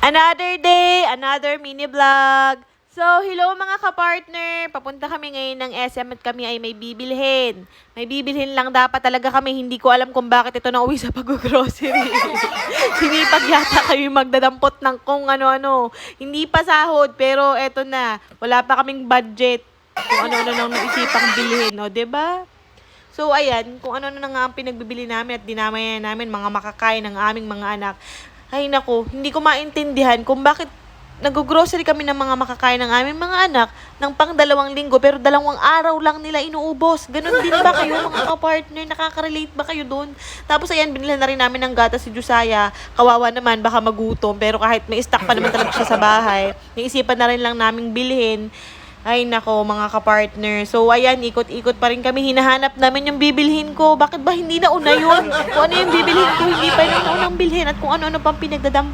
Another day, another mini vlog. So, hello mga kapartner. Papunta kami ngayon ng SM at kami ay may bibilhin. May bibilhin lang dapat talaga kami. Hindi ko alam kung bakit ito nauwi sa pag-grocery. Sinipag yata kami magdadampot ng kung ano-ano. Hindi pa sahod, pero eto na. Wala pa kaming budget. Kung ano-ano nang naisipang bilhin, no? 'Di ba? So, ayan, kung ano na nga ang pinagbibili namin at dinamayan namin mga makakain ng aming mga anak. Ay nako, hindi ko maintindihan kung bakit nag-grocery kami ng mga makakain ng aming mga anak ng pang 2 linggo pero 2 araw lang nila inuubos. Ganon din ba kayo mga kapartner? Nakaka-relate ba kayo dun? Tapos ayan, binili na rin namin ng gatas si Josiah. Kawawa naman, baka magutom. Pero kahit may stock pa naman talaga siya sa bahay, naisipan na rin lang naming bilhin. Ay nako mga kapartner. So ayan, ikot-ikot pa rin kami. Hinahanap namin yung bibilhin ko. Bakit ba hindi nauna yun? Kung ano yung bibilhin ko, hindi pa yung naunang bilhin. At kung ano-ano pang pinagdadampo.